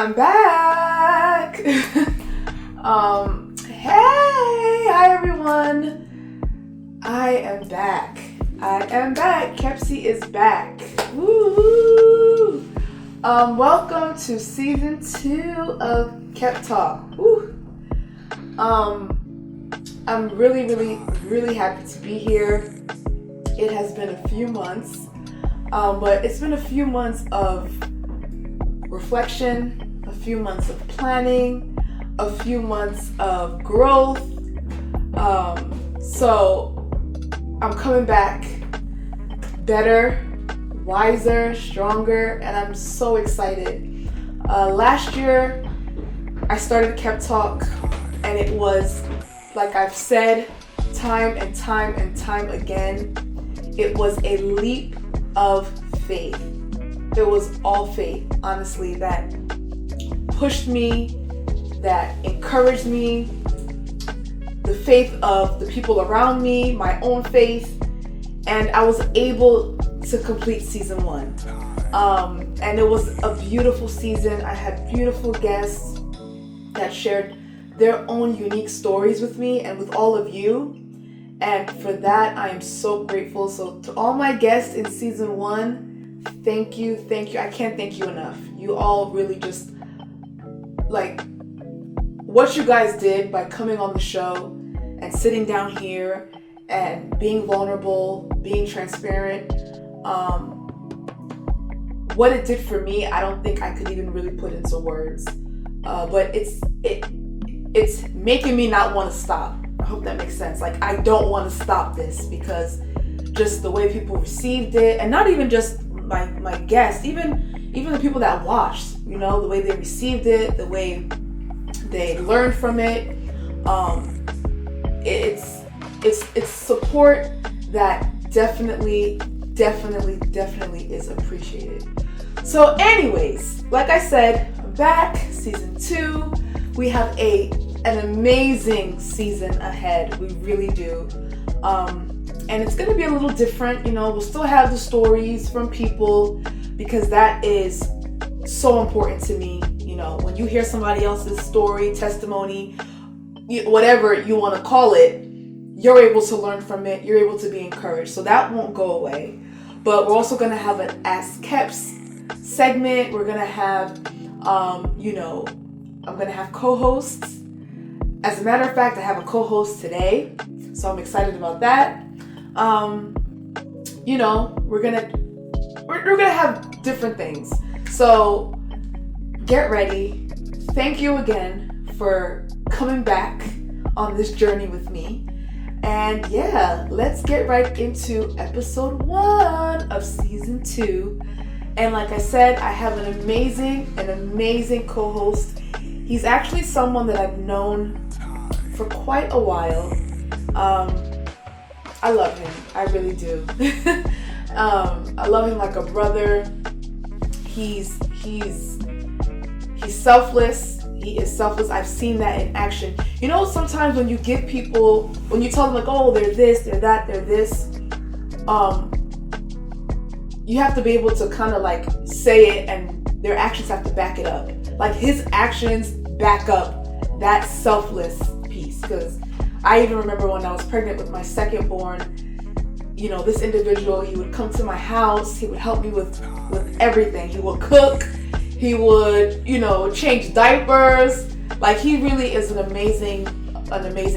I'm back. Hi everyone. I am back. Kepsy is back. Woo! Welcome to season 2 of KepTalk. Woo! I'm really happy to be here. It has been a few months, but it's been a few months of reflection, a few months of planning, a few months of growth. So I'm coming back better, wiser, stronger, and I'm so excited. Last year, I started KepTalk, and it was, like I've said time and time again, it was a leap of faith. It was all faith, honestly, that pushed me, that encouraged me, the faith of the people around me, my own faith, and I was able to complete season 1. And it was a beautiful season. I had beautiful guests that shared their own unique stories with me and with all of you. And for that, I am so grateful. So to all my guests in season 1, thank you. I can't thank you enough. You all really just, like, what you guys did by coming on the show and sitting down here and being vulnerable, being transparent, what it did for me, I don't think I could even really put into words. But it's making me not want to stop. I hope that makes sense. Like, I don't want to stop this because just the way people received it, and not even just my guests, even the people that watched, you know, the way they received it, the way they learned from it. It's support that definitely is appreciated. So anyways, like I said, I'm back, season 2. We have an amazing season ahead. We really do. And it's going to be a little different. You know, we'll still have the stories from people because that is so important to me. You know, when you hear somebody else's story, testimony, whatever you want to call it, you're able to learn from it. You're able to be encouraged. So that won't go away. But we're also going to have an Ask Keps segment. We're going to have, I'm going to have co-hosts. As a matter of fact, I have a co-host today. So I'm excited about that. We're gonna have different things. So get ready. Thank you again for coming back on this journey with me. And yeah, let's get right into episode 1 of season 2. And like I said, I have an amazing co-host. He's actually someone that I've known for quite a while. I love him. I really do. I love him like a brother. He's selfless. He is selfless. I've seen that in action. You know, sometimes when you give people, when you tell them like, oh, they're this, they're that, they're this, you have to be able to kind of like say it and their actions have to back it up. Like his actions back up that selfless piece. Because I even remember when I was pregnant with my second born, you know, this individual, he would come to my house, he would help me with everything. He would cook, he would, change diapers. Like, he really is an amazing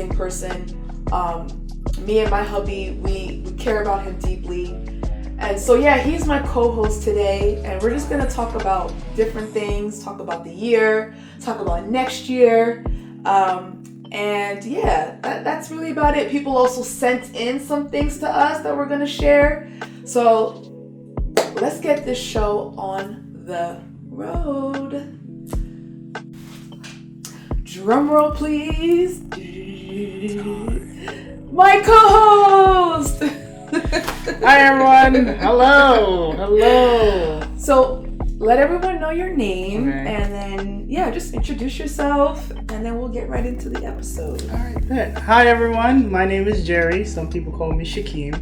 person. Me and my hubby, we care about him deeply. And so yeah, he's my co-host today, and we're just gonna talk about different things, talk about the year, talk about next year. And yeah, that's really about it. People also sent in some things to us that we're going to share. So let's get this show on the road. Drum roll, please. My co-host. Hi, everyone. Hello. So let everyone know your name, okay. And then, just introduce yourself, and then we'll get right into the episode. All right, good. Hi, everyone. My name is Jerry. Some people call me Shakeem.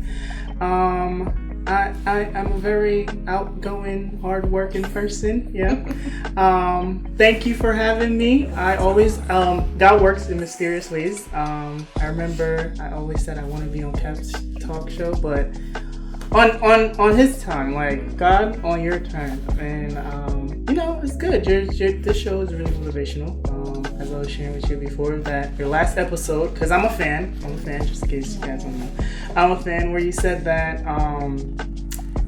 I'm a very outgoing, hardworking person. Yeah. Thank you for having me. I always God works in mysterious ways. I remember I always said I want to be on KepTalk show, but on His time, like God on your time, and it's good. This show is really motivational. As I was sharing with you before, that your last episode, because I'm a fan, just in case you guys don't know, I'm a fan, where you said that,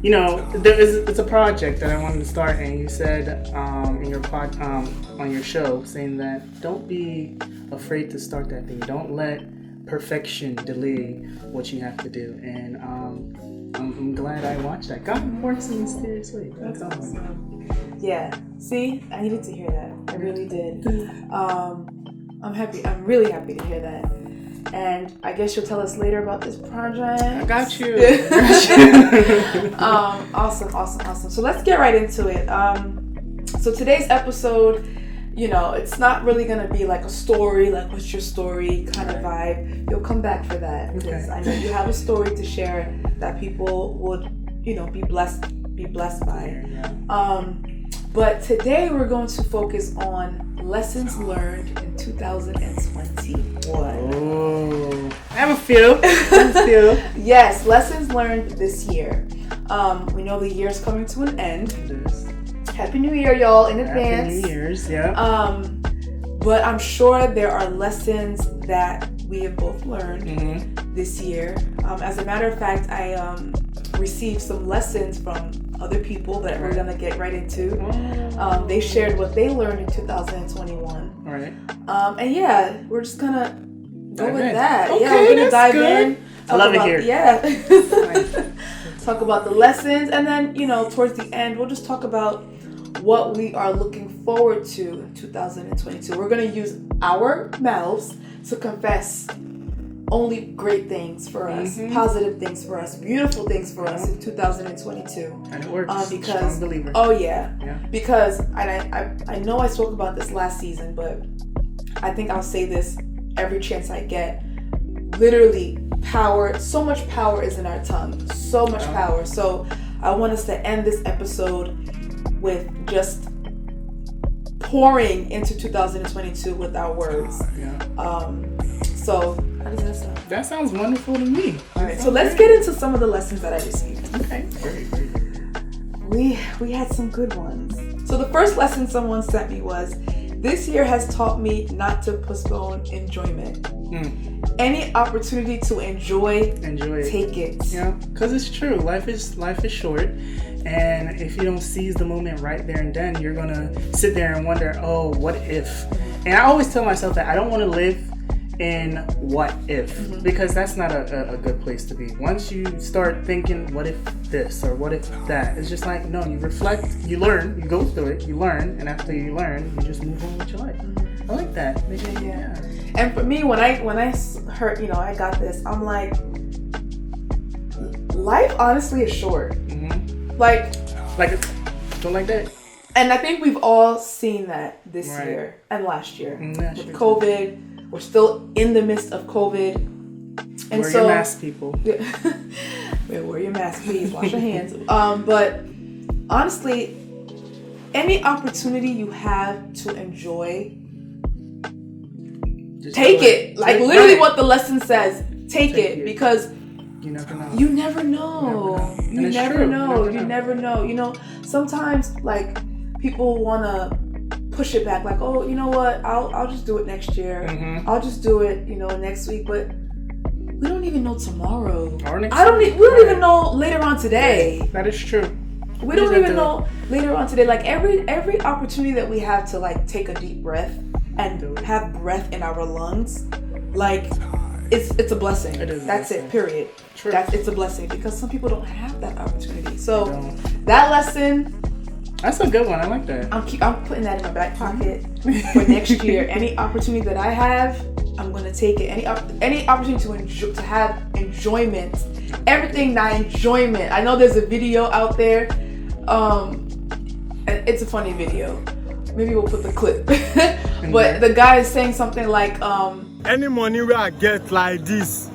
it's a project that I wanted to start, and you said in your on your show, saying that don't be afraid to start that thing. Don't let perfection delay what you have to do. And I'm glad I watched that. God works in mysterious ways. That's awesome. Yeah. See, I needed to hear that. I really did. I'm happy. I'm really happy to hear that. And I guess you'll tell us later about this project. I got you. Awesome. So let's get right into it. So today's episode, it's not really going to be like a story, like what's your story kind of vibe. You'll come back for that, because I know you have a story to share that people would, be blessed by. But today we're going to focus on lessons learned in 2021. Oh, I have a few. Yes, lessons learned this year. We know the year's coming to an end. It is. Happy New Year, y'all, in advance. Happy New Year's, yeah. But I'm sure there are lessons that we have both learned this year. As a matter of fact, I received some lessons from other people that we're going to get right into. They shared what they learned in 2021. All right. And yeah, we're just going to go with that. Okay, yeah, we're going to dive in. I love it here. Yeah. Talk about the lessons. And then, towards the end, we'll just talk about what we are looking forward to in 2022. We're going to use our mouths to confess only great things for us, positive things for us, beautiful things for us in 2022. And it works. Because, strong believer. Oh yeah. Because I know I spoke about this last season, but I think I'll say this every chance I get. Literally, power, so much power is in our tongue. So much power. So I want us to end this episode with just pouring into 2022 with our words. So how does that sound? That sounds wonderful to me. All right, so let's get into some of the lessons that I received. Okay. Very. We had some good ones. So the first lesson someone sent me was, this year has taught me not to postpone enjoyment. Any opportunity to enjoy it. Take it. Yeah, because it's true. Life is short, and if you don't seize the moment right there and then, you're gonna sit there and wonder, oh, what if? And I always tell myself that I don't want to live in what if, because that's not a good place to be. Once you start thinking, what if this or what if that, it's just like, no, you reflect, you learn, you go through it, you learn, and after you learn, you just move on with your life. I like that. Yeah. And for me, when I heard, I got this, I'm like, life honestly is short. Like don't like that. And I think we've all seen that this year and last year with COVID. We're still in the midst of COVID. And wear your mask, people. Wear your mask, please. Wash your hands. But honestly, any opportunity you have to enjoy, just take it. Like literally what the lesson says. Take it. Because you never know. You never know. You never know. Sometimes like people want to push it back, like, oh, you know what, I'll just do it next year. I'll just do it, next week. But we don't even know tomorrow. Or next week. We don't even know later on today. That is true. We don't even know later on today. Like every opportunity that we have to like take a deep breath and have breath in our lungs, like it's a blessing. That's it. Period. True. It's a blessing, because some people don't have that opportunity. So that lesson. That's a good one. I like that. I'm putting that in my back pocket for next year. Any opportunity that I have, I'm gonna take it. Any opportunity to have enjoyment, everything not enjoyment. I know there's a video out there. It's a funny video. Maybe we'll put the clip. But the guy is saying something like, any money where I get like this,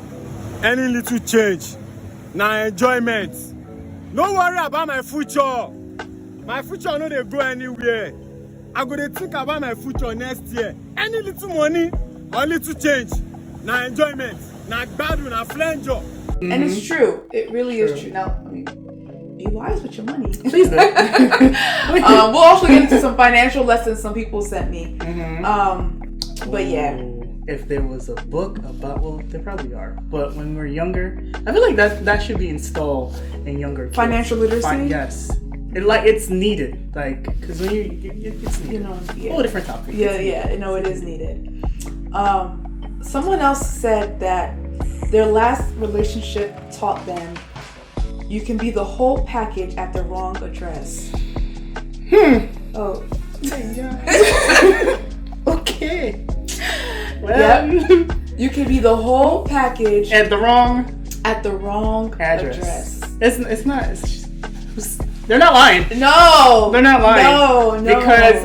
any little change, now enjoyment. No worry about my future. My future no dey go anywhere. I go dey think about my future next year. Any little money or little change, na enjoyment, na gbadu, na flenjo. And it's true. It really is true. Now, I mean, be wise with your money. Please do. We'll also get into some financial lessons some people sent me. But yeah. If there was a book about, well, there probably are, but when we're younger, I feel like that should be installed in younger kids. Financial literacy? Yes. It's needed, because when it's needed. Whole different topic. It is needed. Someone else said that their last relationship taught them you can be the whole package at the wrong address. Oh. Okay. Well, yep. You can be the whole package at the wrong address. It's not. They're not lying. No, they're not lying. No. Because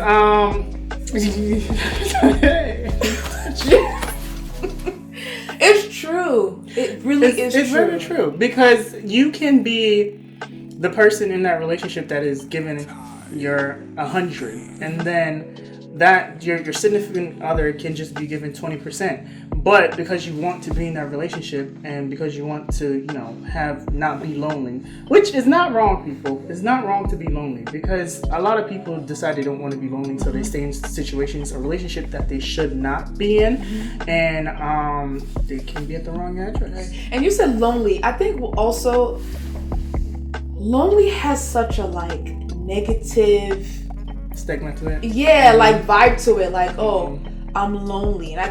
it's true. It really is. It's very true, because you can be the person in that relationship that is given your 100, and then that your significant other can just be given 20%. But because you want to be in that relationship, and because you want to, not be lonely, which is not wrong, people. It's not wrong to be lonely, because a lot of people decide they don't want to be lonely, so they stay in situations or relationship that they should not be in, and they can be at the wrong address. And you said lonely. I think also lonely has such a negative stigma to it. Yeah, vibe to it. I'm lonely, and I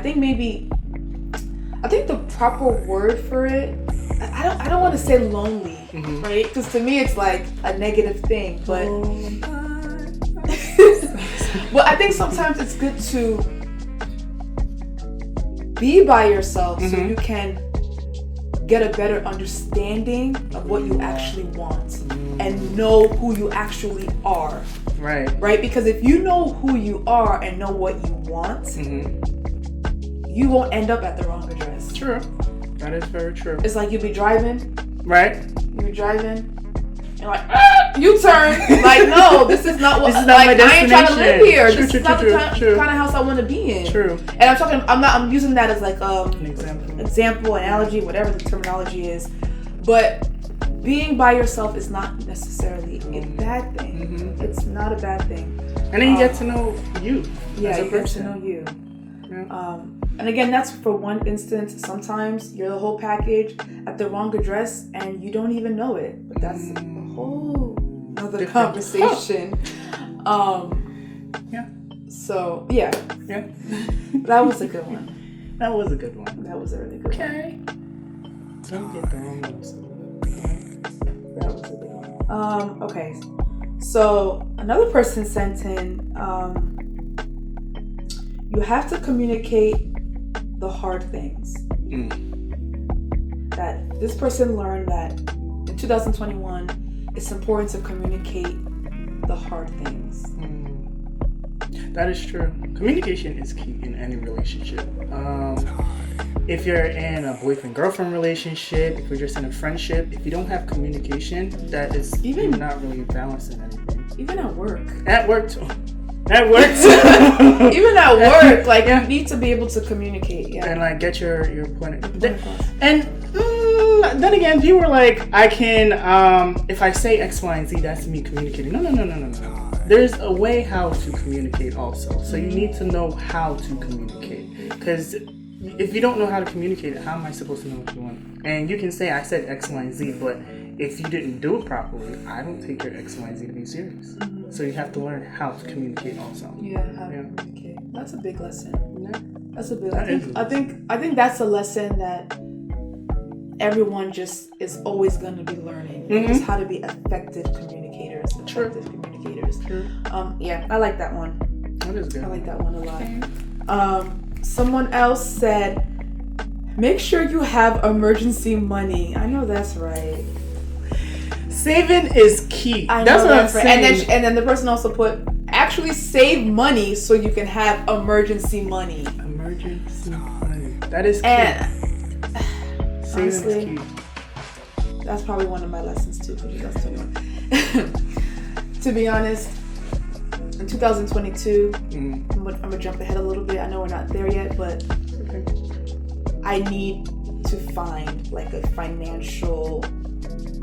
think the proper word for it, I don't want to say lonely, right? Because to me it's a negative thing, but well, I think sometimes it's good to be by yourself so you can get a better understanding of what you actually want and know who you actually are. Right? Because if you know who you are and know what you want, you won't end up at the wrong address. True. That is very true. It's like you'll be driving. Right. You're driving. You're U-turn. No, this is not what. This is not my destination. I ain't trying to live here. True, this is not the kind of house I want to be in. True. And I'm using that as an example, analogy, whatever the terminology is. But being by yourself is not necessarily a bad thing. It's not a bad thing. And then you get to know you. Yeah, you get to know you. Yeah. And again, that's for one instance. Sometimes you're the whole package at the wrong address and you don't even know it. But that's a whole other conversation. Yeah. So, yeah. Yeah. That was a good one. That was a good one. That was a really good one. Okay. Don't get the wrong ones. That was a good one. Okay. So, another person sent in, you have to communicate the hard things. That this person learned that in 2021, it's important to communicate the hard things. That is true. Communication is key in any relationship. If you're in a boyfriend-girlfriend relationship, if you're just in a friendship, if you don't have communication, that is you're not really balancing anything. Even at work. At work too. At work too. Even at work, you need to be able to communicate. Yeah. And get your point across. And then again, people were I can, if I say X, Y, and Z, that's me communicating. No. There's a way how to communicate also. So you need to know how to communicate. Because if you don't know how to communicate it, how am I supposed to know what you want? And you can say, I said X, Y, and Z, but if you didn't do it properly, I don't take your X, Y, and Z to be serious. So you have to learn how to communicate also. Yeah, how to communicate. That's a big lesson. Yeah. That's a big lesson. I think that's a lesson that everyone just is always going to be learning. Just how to be effective communicators. True. Yeah, I like that one. That is good. I like that one a lot. Someone else said, make sure you have emergency money. I know that's right. Saving is key. That's what I'm saying. And then the person also put, actually save money so you can have emergency money. Emergency money. That is key. And Saving is key. That's probably one of my lessons too for 2021. To be honest, in 2022, I'm gonna jump ahead a little bit. I know we're not there yet, but I need to find like a financial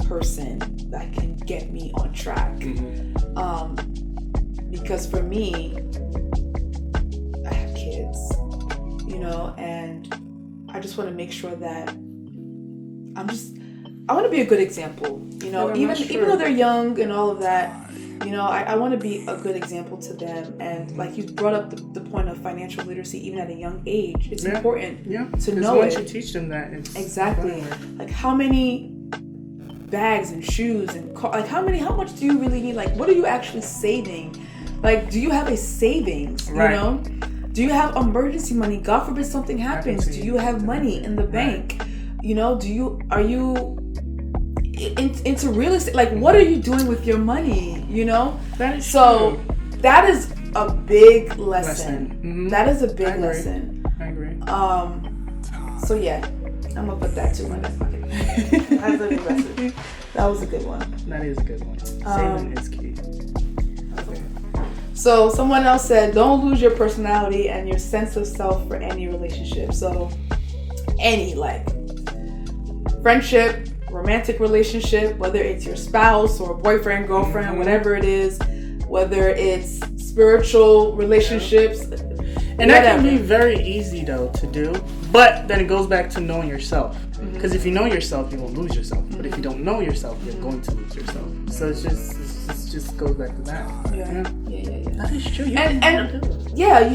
person that can get me on track. Because for me, I have kids, and I just want to make sure that I want to be a good example, even though they're young and all of that, I want to be a good example to them. And like you brought up the point of financial literacy, even at a young age, it's important to know once it. you teach them that, it's exactly like how many bags and shoes and how much do you really need? Like, what are you actually saving? Like, do you have a savings? Do you have emergency money? God forbid something happens. Do you have money in the bank? Are you into real estate? Like, what are you doing with your money? That is so true. That is a big lesson. That is a big lesson. I agree. So yeah, I'm gonna put that too in my back pocket. That's a big lesson. That was a good one. That is a good one. Saving is key. Okay. So someone else said, don't lose your personality and your sense of self for any relationship. So any friendship, romantic relationship, whether it's your spouse or boyfriend, girlfriend, whatever it is, whether it's spiritual relationships. And that can be very easy though to do, but then it goes back to knowing yourself. Because if you know yourself, you won't lose yourself. But if you don't know yourself, you're going to lose yourself. So it just goes back to that. Yeah. That is true. You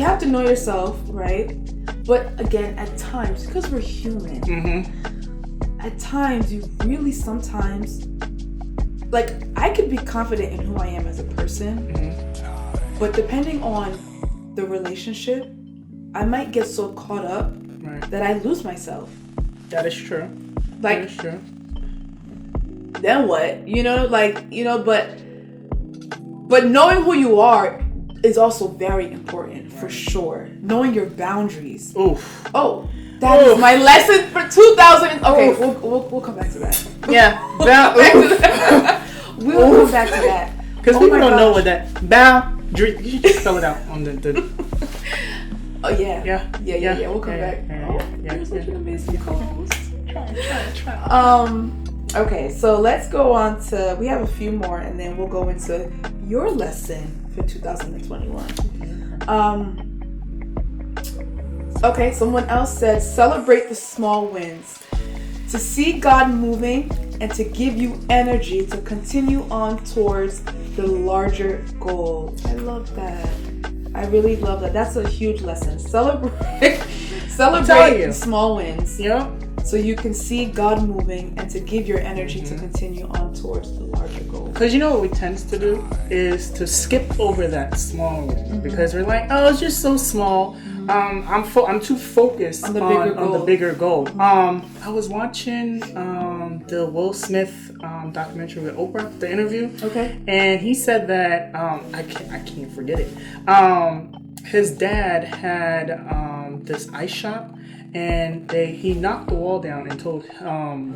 have to know yourself, right? But again, at times, because we're human, at times you really sometimes, like, I could be confident in who I am as a person, but depending on the relationship, I might get so caught up that I lose myself. That is true. Like, that is true. Then what? But knowing who you are is also very important, for sure. Knowing your boundaries. Oof. Oh, that is my lesson for 2000. Okay, we'll come back to that. Yeah. We'll come back to that. Because people don't know what that boundary. You should just spell it out on the. Oh yeah. Yeah. We'll come back. You're such an amazing co-host. Try. Okay, so let's go on to. We have a few more, and then we'll go into your lesson for 2021. Okay, someone else said, celebrate the small wins. To see God moving and to give you energy to continue on towards the larger goal. I love that. I really love that. That's a huge lesson. Celebrate the small wins. Yeah. So you can see God moving and to give your energy to continue on towards the larger goal. Because what we tend to do is to skip over that small win because we're like, oh, it's just so small. I'm too focused on the bigger goal. I was watching the Will Smith documentary with Oprah, the interview. Okay. And he said that I can't forget it. His dad had this ice shop. And he knocked the wall down and told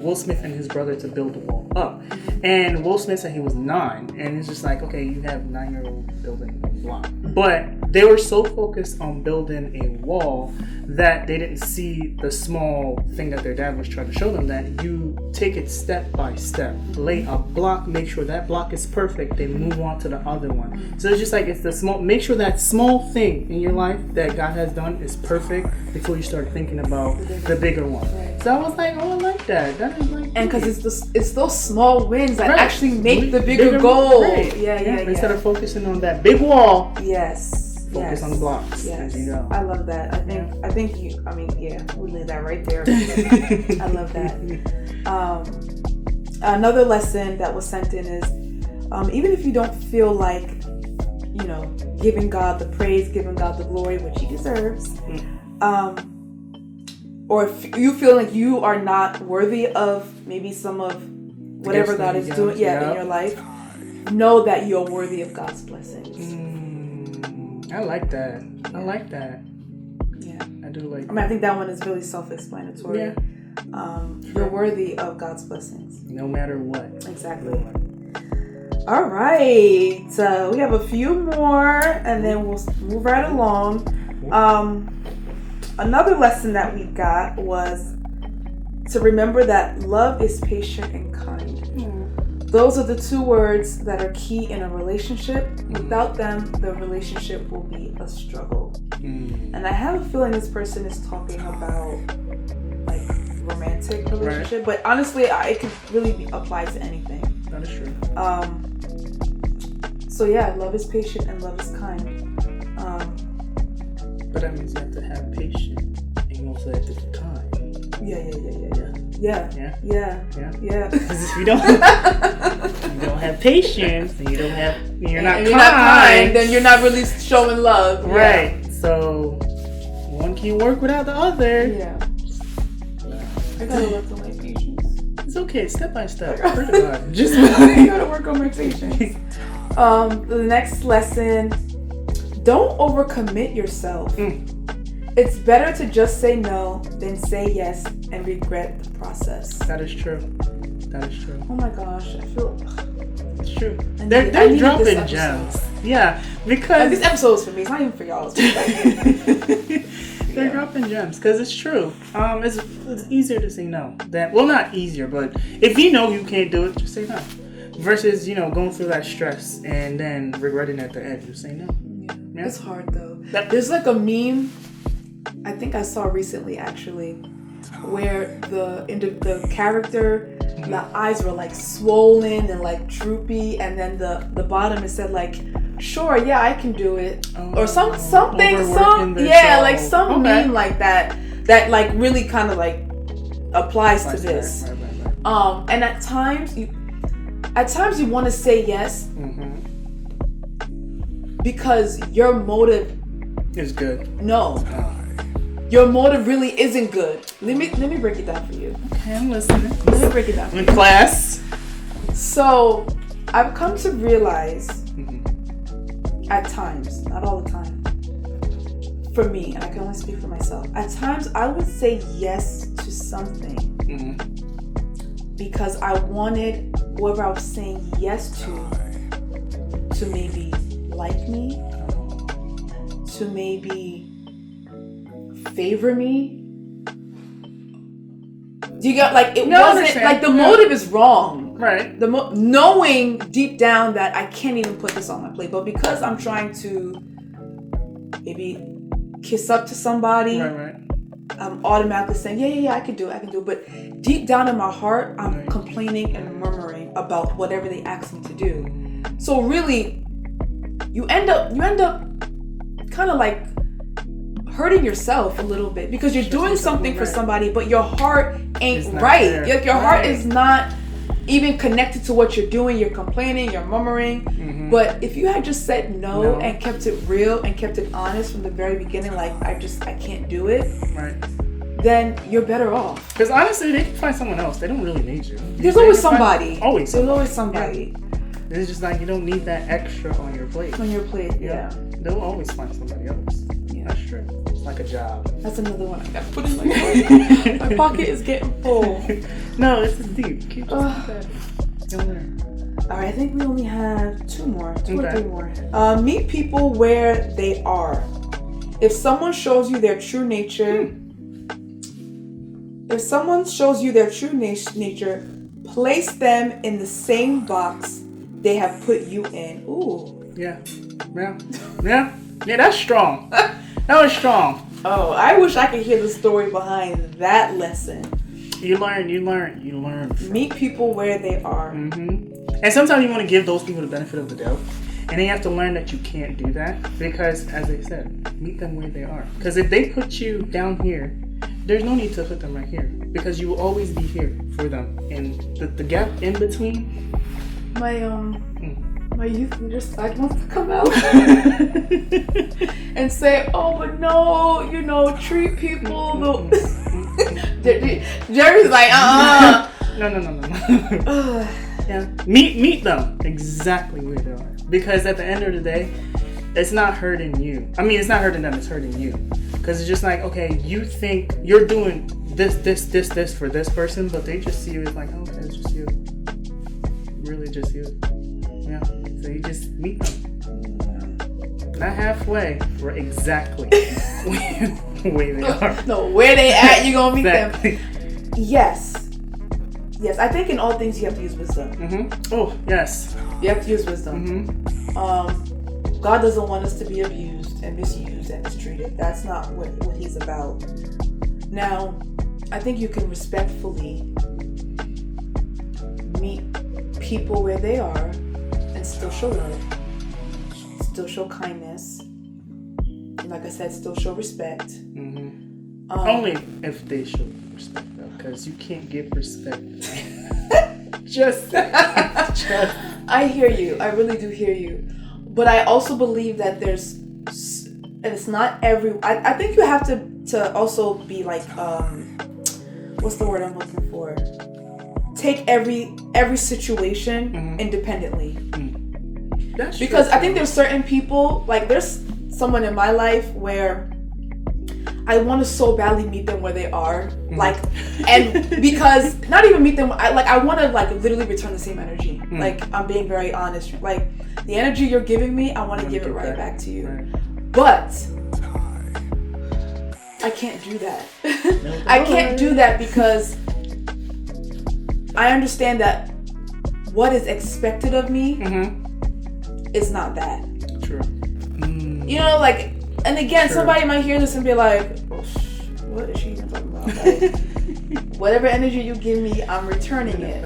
Will Smith and his brother to build the wall up. And Will Smith said he was 9. And it's just like, okay, you have 9-year-old building a block. But they were so focused on building a wall that they didn't see the small thing that their dad was trying to show them, that you take it step by step. Lay a block, make sure that block is perfect, then move on to the other one. So it's just like, it's the small, make sure that small thing in your life that God has done is perfect before you start thinking about the bigger one. Right. So I was like, oh, I like that. That is like, and because it's those small wins that actually make the bigger goal. Right. Yeah. Instead of focusing on that big wall. Yes. Focus on the blocks. Yes. As you know. I love that. I think we leave that right there. I love that. Another lesson that was sent in is, even if you don't feel like, giving God the praise, giving God the glory, which He deserves, or if you feel like you are not worthy of maybe some of whatever God is doing, in your life, know that you're worthy of God's blessings. I like that. Yeah. I do like that. I think that one is really self-explanatory. Yeah. You're worthy of God's blessings. No matter what. Exactly. All right. We have a few more, and then we'll move right along. Another lesson that we got was to remember that love is patient and kind. Those are the two words that are key in a relationship. Without them, the relationship will be a struggle. And I have a feeling this person is talking about like romantic relationship, but honestly, it could really apply to anything. That is true. So yeah, love is patient and love is kind. But that means you have to have patience and you also have to be kind. Yeah. Because if you don't have patience and you're not kind, then you're not really showing love. Right. So one can work without the other. Yeah. I gotta work on my patience. It's okay, step by step. Just I gotta work on my patience. The next lesson: don't overcommit yourself. It's better to just say no than say yes and regret the process. That is true. Oh my gosh, I feel it's true. They're dropping gems. Yeah, because this episode is for me. It's not even for y'all. They're dropping gems because it's true. It's easier to say no. Not easier, but if you know you can't do it, just say no. Versus going through that stress and then regretting at the end, just say no. Yeah. It's hard though. There's like a meme I think I saw recently actually, where the character, the eyes were like swollen and like droopy, and then the bottom it said like, sure, yeah, I can do it, or something, like some meme like that like really kind of like applies to this. Right. And at times you want to say yes because your motive is good. No. Your motive really isn't good. Let me break it down for you. Okay, I'm listening. Let me break it down. In class. So, I've come to realize at times, not all the time, for me, and I can only speak for myself, at times I would say yes to something because I wanted whoever I was saying yes to maybe like me, to maybe favor me. Do you get like it wasn't like the motive is wrong, right? Knowing deep down that I can't even put this on my plate, but because I'm trying to maybe kiss up to somebody, right. I'm automatically saying yeah I can do it, but deep down in my heart I'm complaining and murmuring about whatever they ask me to do. So really you end up kind of like hurting yourself a little bit because you're doing something for somebody, but your heart ain't right. Your heart is not even connected to what you're doing. You're complaining, you're murmuring. But if you had just said no and kept it real and kept it honest from the very beginning, like I can't do it, right? Then you're better off. Because honestly, they can find someone else. They don't really need you. There's always somebody. There's always somebody. Yeah. It's just like you don't need that extra on your plate. Yeah. They'll always find somebody else. Yeah. That's true. It's like a job. That's another one I got to put in my pocket. My pocket is getting full. No, this is deep. Keep that. You'll learn. All right, I think we only have two or three more. Meet people where they are. If someone shows you their true nature, place them in the same box they have put you in. Ooh. Yeah, that's strong. That was strong. Oh, I wish I could hear the story behind that lesson. You learn. Meet people where they are. And sometimes you want to give those people the benefit of the doubt. And they have to learn that you can't do that. Because, as I said, meet them where they are. Because if they put you down here, there's no need to put them right here. Because you will always be here for them. And the gap in between... My youth leader side wants to come out and say, oh, but no, treat people. Jerry's like, No. Yeah. Meet them exactly where they are. Because at the end of the day, it's not hurting you. I mean, it's not hurting them, it's hurting you. Because it's just like, okay, you think you're doing this for this person, but they just see you as like, oh, okay, it's just you. Really just you. Yeah. So you just meet them. Not halfway, or exactly where they are. No, where they at, you're gonna meet Exactly. them. Yes. Yes, I think in all things you have to use wisdom. Mm-hmm. Oh, yes. You have to use wisdom. Mm-hmm. God doesn't want us to be abused and misused and mistreated. That's not what he's about. Now, I think you can respectfully meet people where they are and still show love, still show kindness, and like I said, still show respect. Mm-hmm. Only if they show respect, though, because you can't give respect. just. I hear you. I really do hear you. But I also believe that there's, and it's not every. I think you have to also be like, what's the word I'm looking for? Take every situation independently. That's because true. I think there's certain people, like there's someone in my life where I want to so badly meet them where they are, like, and because not even meet them, I want to like literally return the same energy. Like, I'm being very honest. Like, the energy you're giving me, I want to give it right back to you. Right. But I can't do that. I can't do that because I understand that what is expected of me is not that. True. You know, like, and again, True. Somebody might hear this and be like, oh, what is she even talking about? Like, whatever energy you give me, I'm returning it.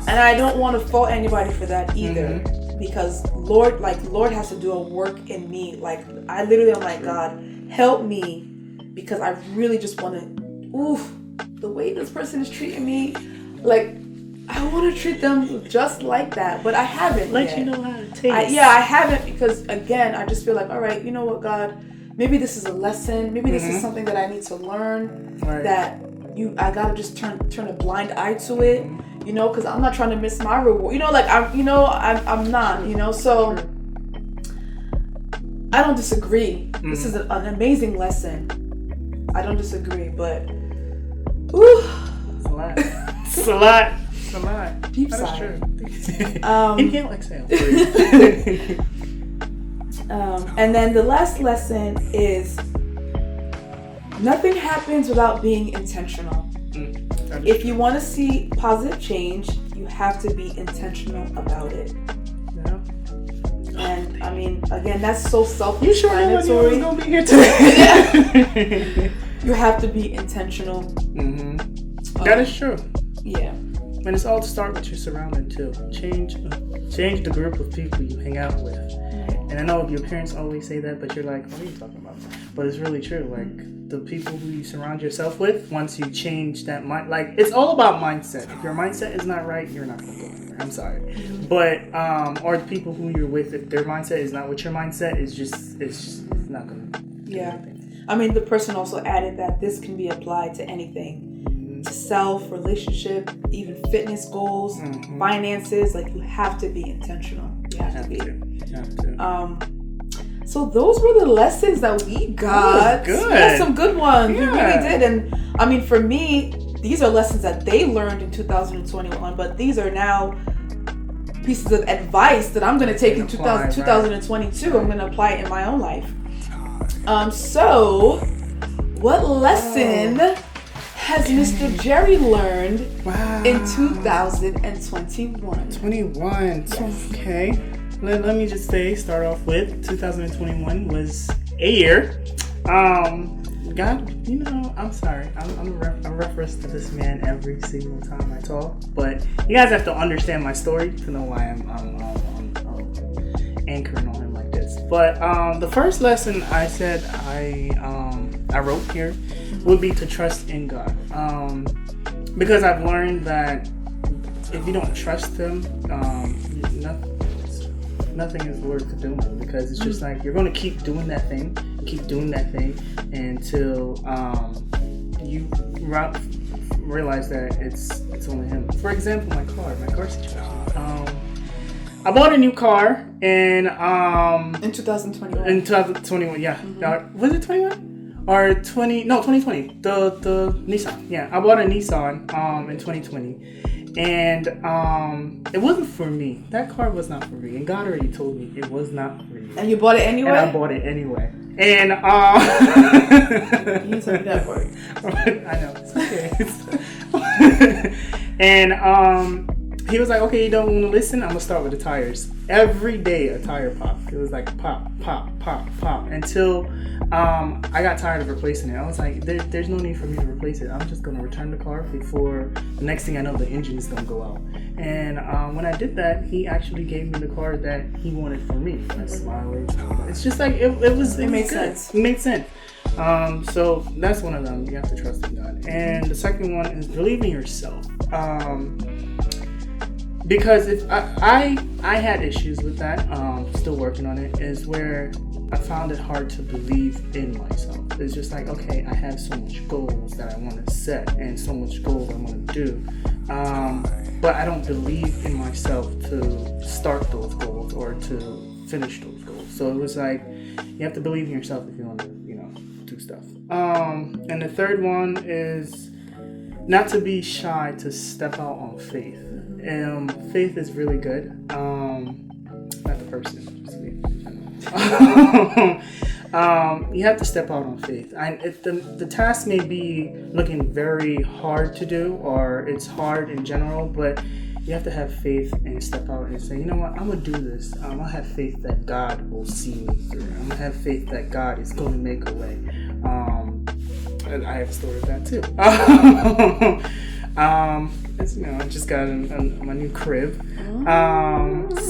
And I don't want to fault anybody for that either. Because Lord has to do a work in me. Like, I literally am like, God, help me. Because I really just want to, the way this person is treating me, like, I want to treat them just like that, but I haven't yet. You know how to taste. I haven't because, again, I just feel like, all right, you know what, God, maybe this is a lesson. Maybe this is something that I need to learn. Right. That I gotta just turn a blind eye to it, you know, because I'm not trying to miss my reward. You know, like I'm not, you know. So I don't disagree. This is an amazing lesson. I don't disagree, but It's a lot. It's a lot. It's a lot. Deep That sigh. is true. Inhale, exhale. And then the last lesson is nothing happens without being intentional. If you want to see positive change, you have to be intentional about it. Yeah. And I mean, again, that's so You sure nobody was self-explanatory. gonna be here today? You have to be intentional. That is true. Yeah. And it's all to start with your surrounding too. Change the group of people you hang out with. And I know your parents always say that, but you're like, what are you talking about? But it's really true. Like, the people who you surround yourself with, once you change that mind, like, it's all about mindset. If your mindset is not right, you're not gonna go anywhere. I'm sorry. But or the people who you're with, if their mindset is not what your mindset is, it's just not gonna do anything. I mean, the person also added that this can be applied to anything. To self, relationship, even fitness goals, finances. Like, you have to be intentional. You have to be. So those were the lessons that we got. Good. We had some good ones. Yeah. We really did. And I mean, for me, these are lessons that they learned in 2021, but these are now pieces of advice that I'm going to take in 2022. Right. I'm going to apply it in my own life. So what lesson has Mr. Jerry learned in 2021? 21. Yes. Okay. Let me just start off with 2021 was a year. God, you know, I'm sorry. I'm a reference to this man every single time I talk, but you guys have to understand my story to know why I'm anchoring on him like this. But the first lesson I said I wrote here would be to trust in God, because I've learned that if you don't trust Him, nothing is worth doing, because it's just like you're going to keep doing that thing until you realize that it's only Him. For example, my car situation. I bought a new car in 2021. In 2021, yeah. Was it 21? or 2020. The Nissan. Yeah, I bought a Nissan in 2020, and it wasn't for me. That car was not for me, and God already told me it was not for you. And you bought it anyway. And I bought it anyway. And you told me that part. I know. It's okay. And he was like, okay, you don't want to listen? I'm going to start with the tires. Every day a tire popped. It was like pop, pop, pop, pop. Until I got tired of replacing it. I was like, there's no need for me to replace it. I'm just going to return the car before the next thing I know, the engine is going to go out. And when I did that, he actually gave me the car that he wanted for me. I smiled. It's just like, it made sense. It made sense. So that's one of them. You have to trust in God. And the second one is believe in yourself. Because if I had issues with that, still working on it, is where I found it hard to believe in myself. It's just like, okay, I have so much goals that I want to set and so much goals I want to do, but I don't believe in myself to start those goals or to finish those goals. So it was like, you have to believe in yourself if you want to, do stuff. And the third one is not to be shy to step out on faith. Faith is really good. Not the person. Just faith in general. You have to step out on faith. The task may be looking very hard to do, or it's hard in general, but you have to have faith and step out and say, you know what, I'm going to do this. I have faith that God will see me through. I'm going to have faith that God is going to make a way. And I have a story of that too. I just got my new crib.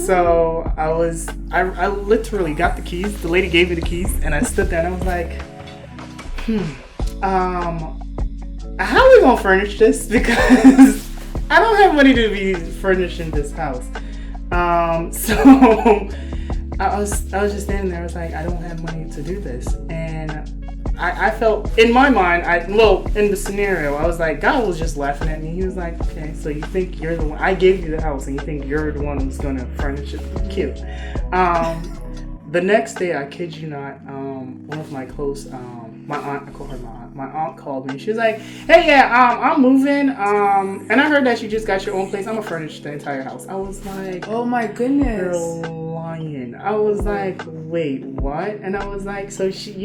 So I literally got the keys. The lady gave me the keys, and I stood there and I was like, how are we gonna furnish this? Because I don't have money to be furnishing this house. So I was just standing there. I was like, I don't have money to do this, and I felt, in my mind, in the scenario, I was like, God was just laughing at me. He was like, okay, so you think you're the one, I gave you the house, and you think you're the one who's going to furnish it cute. The next day, I kid you not, one of my close, my aunt, I call her my aunt, my aunt called me. She was like, hey, yeah, I'm moving, and I heard that you just got your own place. I'm going to furnish the entire house. I was like, oh my goodness. You're lying. I was like, wait, what? And I was like, so she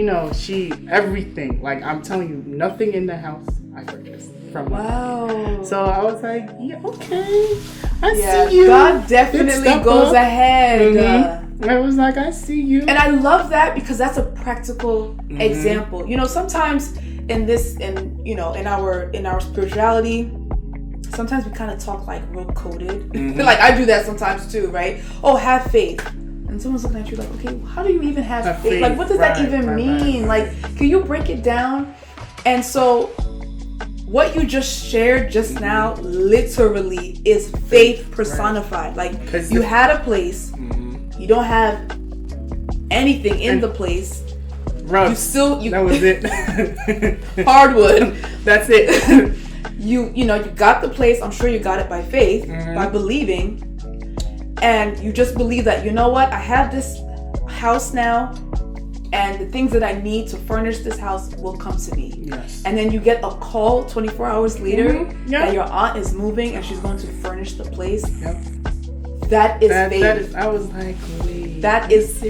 everything, like, I'm telling you, nothing in the house I purchased from her. Wow. So I was like, yeah, okay, I see you. God definitely goes ahead. Mm-hmm. I was like, I see you. And I love that because that's a practical example. Sometimes in our spirituality, sometimes we kind of talk like real coded. Like I do that sometimes too, right? Oh, have faith. And someone's looking at you like, okay, how do you even have faith? Like, what does that even mean? Like, can you break it down? And so what you just shared just now literally is faith personified. Like, you had a place, you don't have anything in the place. Rugs. That was it. Hardwood. That's it. You got the place. I'm sure you got it by faith, by believing. And you just believe that, you know what, I have this house now, and the things that I need to furnish this house will come to me. Yes. And then you get a call 24 hours later that your aunt is moving and she's going to furnish the place. Yep. That is faith. I was like, wait. That is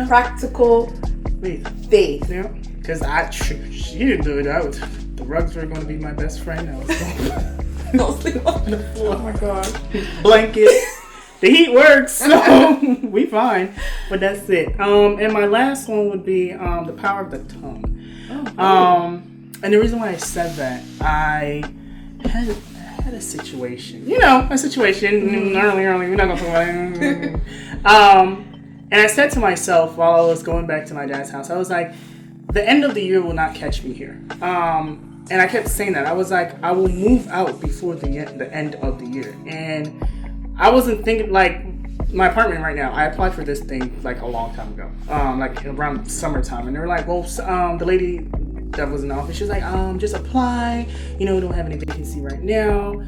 practical faith. Yeah. Because she didn't do it. The rugs were going to be my best friend. I was going Don't sleep on the floor. Oh my god. Blankets. The heat works, so we fine. But that's it. And my last one would be the power of the tongue. And the reason why I said that, I had a situation. Early. We're not gonna talk about it. And I said to myself while I was going back to my dad's house, I was like, the end of the year will not catch me here. And I kept saying that. I was like, I will move out before the end of the year. And I wasn't thinking, like, my apartment right now, I applied for this thing, like, a long time ago. Like, around summertime. And they were like, well, the lady that was in the office, she was like, just apply. We don't have any vacancy right now.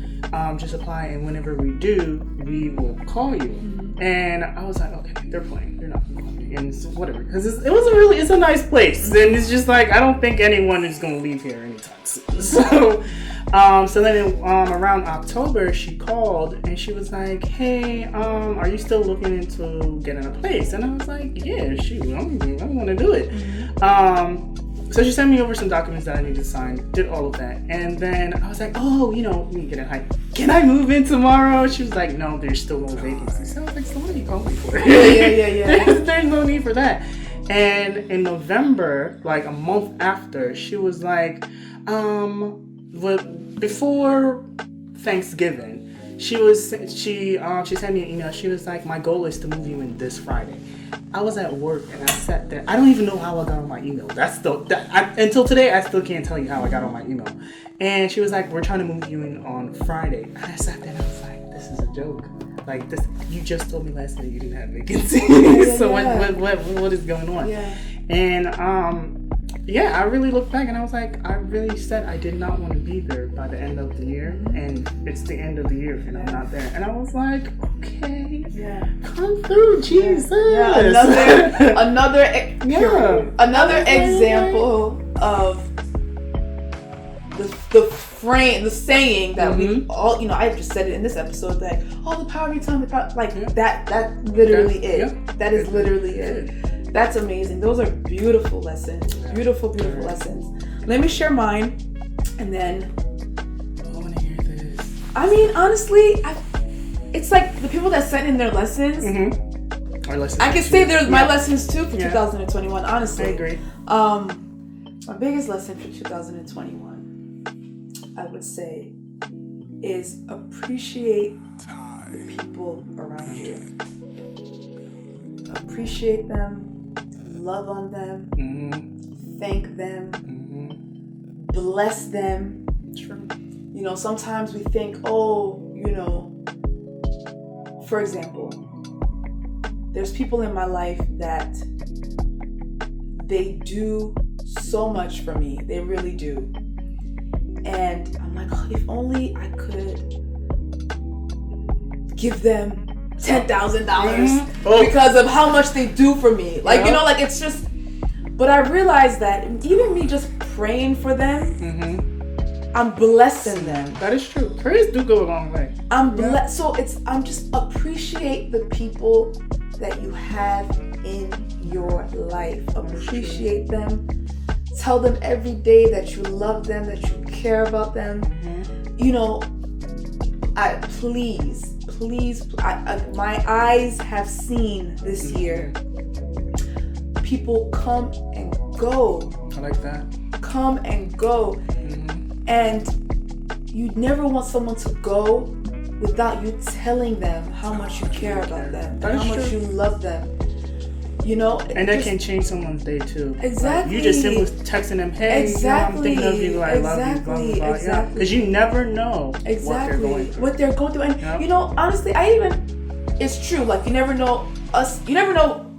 Just apply. And whenever we do, we will call you. And I was like, okay, they're playing. They're not going to call me. and whatever, because it's a nice place, and it's just like I don't think anyone is gonna leave here anytime soon. So then around October, she called and she was like, "Hey, are you still looking into getting a place?" And I was like, "Yeah, shoot, I'm gonna do it." So she sent me over some documents that I need to sign, did all of that. And then I was like, "Oh, we get it. Can I move in tomorrow?" She was like, "No, there's still no vacancies." So I was like, "So what are you calling me for?" Yeah. There's no need for that. And in November, like a month after, she was like, before Thanksgiving, she sent me an email. She was like, "My goal is to move you in this Friday." I was at work and I sat there. I don't even know how I got on my email. Until today, I still can't tell you how I got on my email. And she was like, "We're trying to move you in on Friday." And I sat there and I was like, "This is a joke. Like this, you just told me last night you didn't have vacancies. So what is going on?" Yeah. And I really looked back and I was like, I really said I did not want to be there by the end of the year, and it's the end of the year and I'm not there. And I was like, okay, come through, Jesus. Another example of the saying that we all, I've just said it in this episode, that the power of your tongue, that literally is. That is literally it. That's amazing. Those are beautiful lessons. Beautiful lessons. Let me share mine, and then I want to hear this. I mean, honestly, it's like the people that sent in their lessons. Our lessons. I can say they're my lessons too for 2021. Honestly, I agree. My biggest lesson for 2021, I would say, is appreciate the people around you. Appreciate them. Love on them, thank them, bless them. True. Sometimes we think, for example, there's people in my life that they do so much for me. They really do. And I'm like, if only I could give them $10,000 because of how much they do for me. It's just, but I realized that even me just praying for them, I'm blessing them. That is true. Prayers do go a long way. I'm blessed. So I'm just appreciate the people that you have in your life. Appreciate them. Tell them every day that you love them, that you care about them. Please, my eyes have seen this year people come and go. I like that. Come and go. And you never want someone to go without you telling them how much you care about them, and how much you love them. And that can change someone's day too. Exactly. You just simply texting them, "Hey, I'm thinking of you, I love you, blah, blah, blah." Exactly. Because you never know what they're going through. And honestly, it's true. Like you never know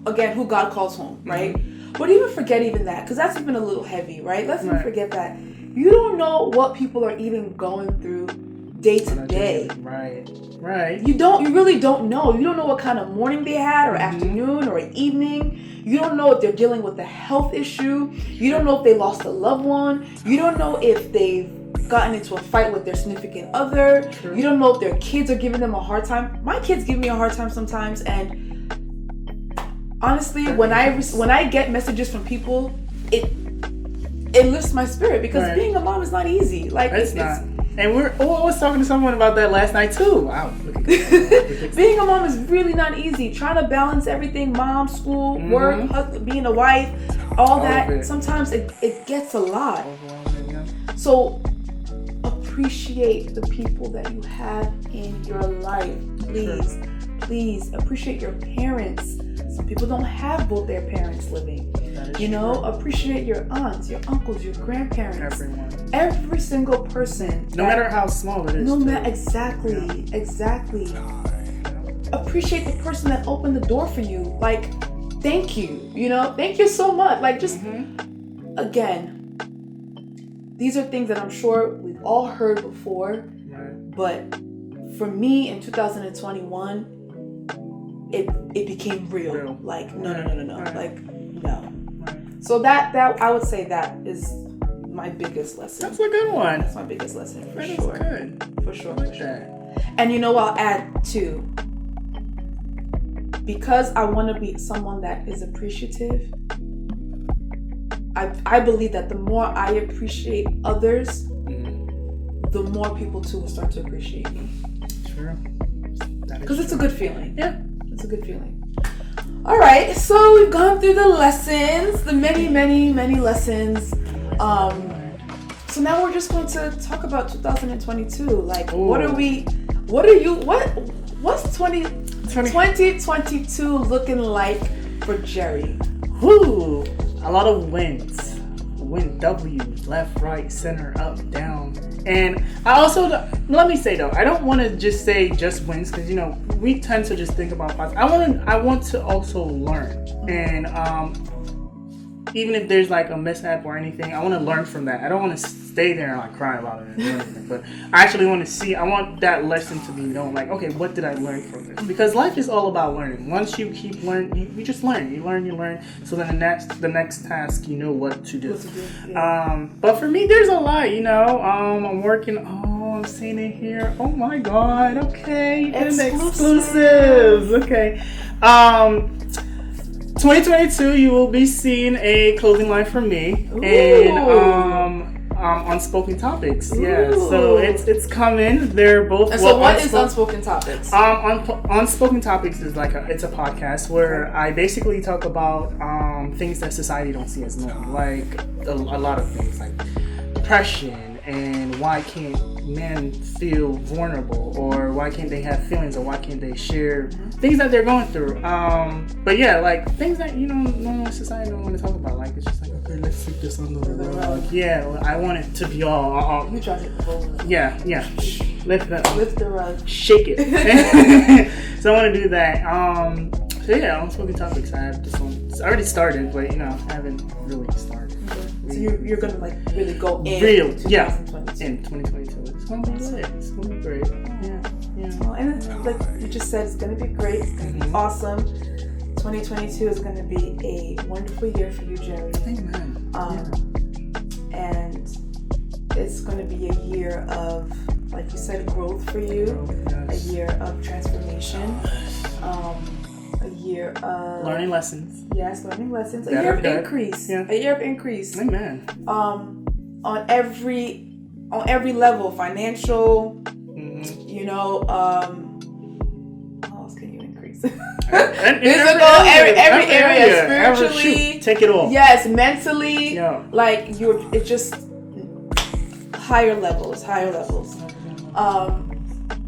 again who God calls home, right? But even forget even that, because that's even a little heavy, right? Let's even forget that. You don't know what people are even going through day to day. Right. You really don't know. You don't know what kind of morning they had, or afternoon, or evening. You don't know if they're dealing with a health issue. You don't know if they lost a loved one. You don't know if they've gotten into a fight with their significant other. True. You don't know if their kids are giving them a hard time. My kids give me a hard time sometimes, and honestly, when I get messages from people, it lifts my spirit, because being a mom is not easy. It's not. And I was talking to someone about that last night too. Wow. Being a mom is really not easy. Trying to balance everything, mom, school, work, husband, being a wife, all that. Sometimes it gets a lot. So appreciate the people that you have in your life. Please appreciate your parents. Some people don't have both their parents living. Appreciate your aunts, your uncles, your grandparents. Everyone. Every single person. No matter how small it is. Exactly. Appreciate the person that opened the door for you. Thank you. Thank you so much. Again, these are things that I'm sure we've all heard before. But for me in 2021, it became real. Like no. Right. Like no. Right. So that I would say that is my biggest lesson. That's a good one. That's my biggest lesson for That sure. is good. For sure. I like for sure. that. And you know, I'll add too, because I want to be someone that is appreciative. I believe that the more I appreciate others, the more people too will start to appreciate me. True. Because it's a good feeling. Yeah. It's a good feeling. All right, so we've gone through the lessons, the many lessons. So now we're just going to talk about 2022. Like, Ooh. what's 2022 looking like for Jerry? Whoo! A lot of wins. Win W's, left, right, center, up, down. And I also, let me say though, I don't want to just say just wins, because we tend to just think about positive. I want to also learn, and even if there's like a mishap or anything, I want to learn from that. I don't want to stay there and like cry about it and do anything, but I actually want to see. I want that lesson to be known. Like, okay, what did I learn from this? Because life is all about learning. Once you keep learning, you just learn. You learn. So then the next task, you know what to do. Yeah. But for me, there's a lot. I'm working. Oh, I'm seeing it here. Oh my God. Okay, exclusives. Okay. 2022, you will be seeing a clothing line from me. Ooh. And Unspoken Topics. Ooh. Yeah, so it's coming. They're both. And so what is Unspoken Topics? Unspoken Topics is it's a podcast where I basically talk about things that society don't see as normal, like a lot of things like depression, and why can't men feel vulnerable, or why can't they have feelings, or why can't they share things that they're going through. But yeah, like things that normal society don't want to talk about. Like it's just like, okay, let's sweep this under the rug. Like, yeah, I want it to be all. You try to hit the ball. Yeah. Lift the rug. Shake it. So I want to do that. So yeah, Unspoken Topics. I have this one. It's already started, but I haven't really started. So you're gonna like really go in real, 2022. In 2022. It's gonna be lit. It's gonna be great. Yeah. Well, and it's, like you just said, it's gonna be great. It's gonna be awesome. 2022 is gonna be a wonderful year for you, Jerry. Amen. And it's gonna be a year of, like you said, growth for you. Yes. A year of transformation. A year of learning lessons. Yes, learning lessons. A year of increase. Yeah. A year of increase. Amen. On every level, financial. How else can you increase? Physical, every area, spiritually. Take it all. Yes, mentally. Yeah. Like it's just higher levels.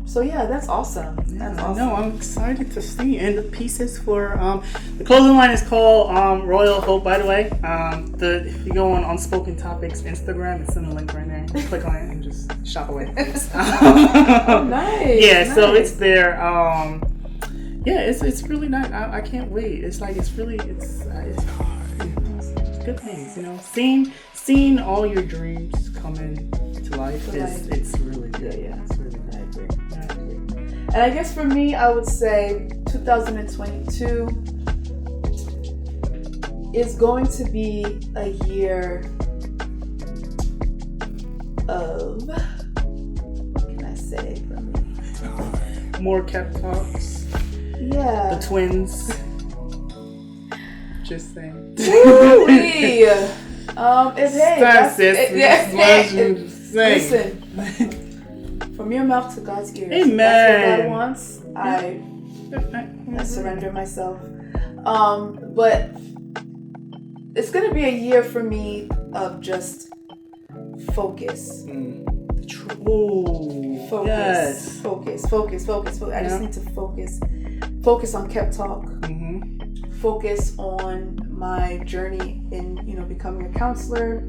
So yeah, that's awesome. That's awesome. No, I'm excited to see. And the pieces for the clothing line is called Royal Hope. By the way, if you go on Unspoken Topics Instagram, it's in the link right there. Click on it and just shop away. Oh, nice. Yeah, nice. So it's there. It's really nice. I can't wait. It's like it's good things. Seeing all your dreams coming to life it's really good. Yeah. It's really good. I agree. And I guess for me, I would say 2022 is going to be a year of, what can I say for me? More KepTalks. Yeah. The twins. Just saying. Woo-wee. Listen. From your mouth to God's ears. Amen. That's what God wants. I surrender myself. But it's going to be a year for me of just focus. Focus. Yes. Focus. I just need to focus. Focus on KepTalk. Focus on my journey in, becoming a counselor.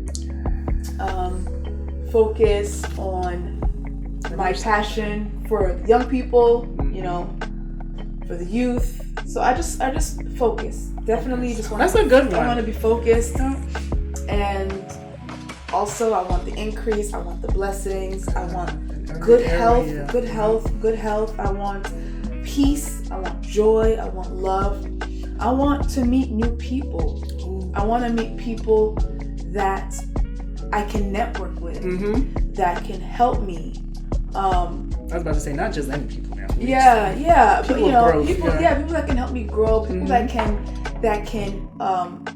Focus on my passion for young people, for the youth. So I just focus. Definitely just want. That's a good one. I want to be focused, and also I want the increase. I want the blessings. I want good health. I want peace. I want joy. I want love. I want to meet new people. I want to meet people that I can network with, that can help me. I was about to say, not just any people now. Yeah. People But you know, growth, people that can help me grow, people that can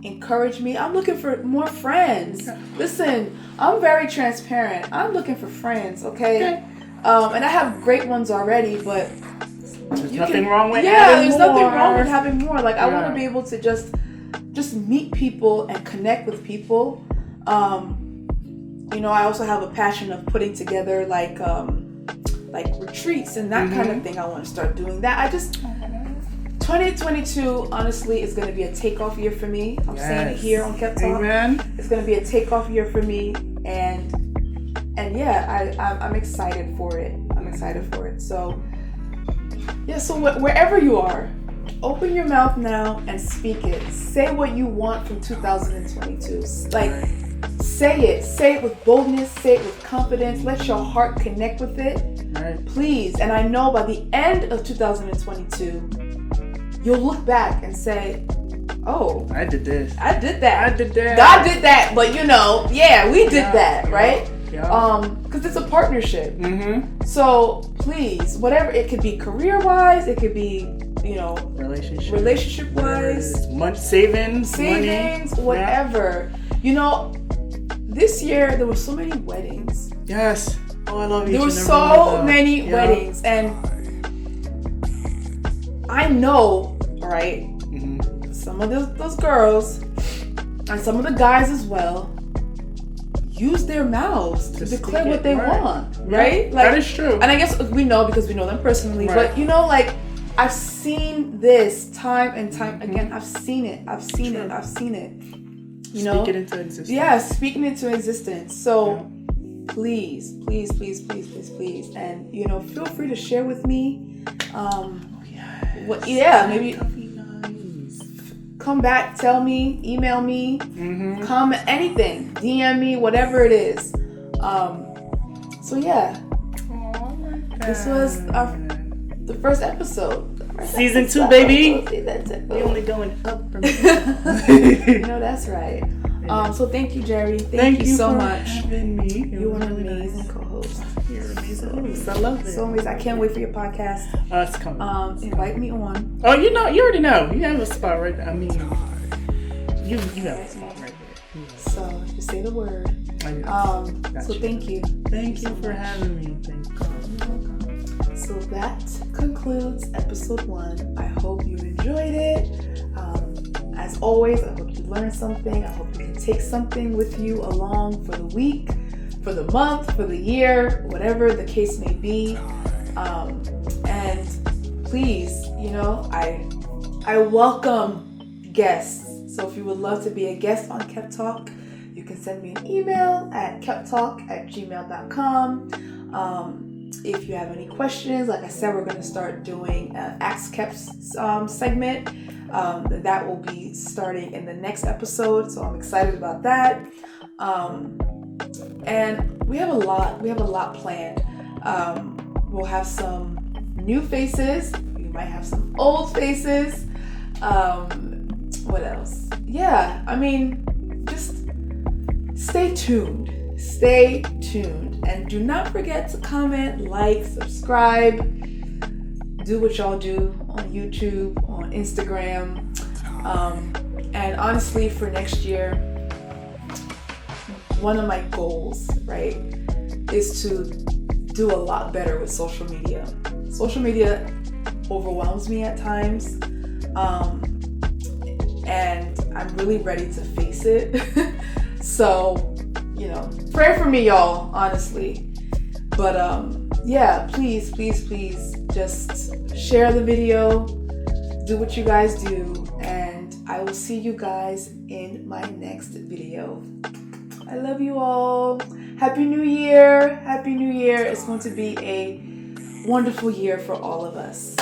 encourage me. I'm looking for more friends. Okay. Listen, I'm very transparent. I'm looking for friends, okay? And I have great ones already, but there's nothing wrong with there's more. nothing wrong with having more. Like, I want to be able to just meet people and connect with people. You know, I also have a passion of putting together like retreats and that kind of thing. I want to start doing that. 2022 honestly is going to be a takeoff year for me. I'm saying it here on KepTalk. Amen. It's going to be a takeoff year for me, and I'm excited for it. So wherever you are, open your mouth now and speak it. Say what you want from 2022. Like, say it with boldness, say it with confidence. Let your heart connect with it. Right. Please. And I know by the end of 2022, you'll look back and say, oh, I did this. I did that. I did that. God did that. But we did that, right? Yeah. Because it's a partnership. So please, whatever, it could be career-wise, it could be, you know, relationship-wise, savings, money. whatever. You know, this year there were so many weddings. Yes. Oh, I love you. There were so many weddings, and I know, right? Some of those girls and some of the guys as well use their mouths to declare what they want, right? Like, that is true. And I guess we know because we know them personally. Right. But you know, like, I've seen this time and time again. I've seen it. You know, speak it into existence. Yeah, speaking into existence. So please, and you know, feel free to share with me. Maybe come back, tell me, email me, comment, anything, DM me, whatever it is. This was the first episode. Season 2, baby. We're only going up from No, that's right. So thank you, Jerry. Thank you so much. Having me. You are an amazing co-host. You're an amazing host. I love it. So amazing. I can't wait for your podcast. It's coming. Invite me on. Oh, you already know. You have a spot right there. I mean, you have a spot right there. So just say the word. So thank you. Thank you for having me. Thank you. So that concludes episode 1. I hope you enjoyed it. As always, I hope you learned something. I hope you can take something with you along for the week, for the month, for the year, whatever the case may be. And please, you know, I welcome guests. So if you would love to be a guest on KepTalk, you can send me an email at keptalk@gmail.com. If you have any questions, like I said, we're going to start doing an Ask Keps segment. That will be starting in the next episode, so I'm excited about that. And we have a lot planned. We'll have some new faces. We might have some old faces. What else? Yeah, I mean, just stay tuned. And do not forget to comment, like, subscribe, do what y'all do on YouTube, on Instagram. And honestly, for next year, one of my goals, right, is to do a lot better with social media. Social media overwhelms me at times. And I'm really ready to face it. So, you know, pray for me, y'all, honestly. But please just share the video, do what you guys do, and I will see you guys in my next video. I love you all. Happy New Year. It's going to be a wonderful year for all of us.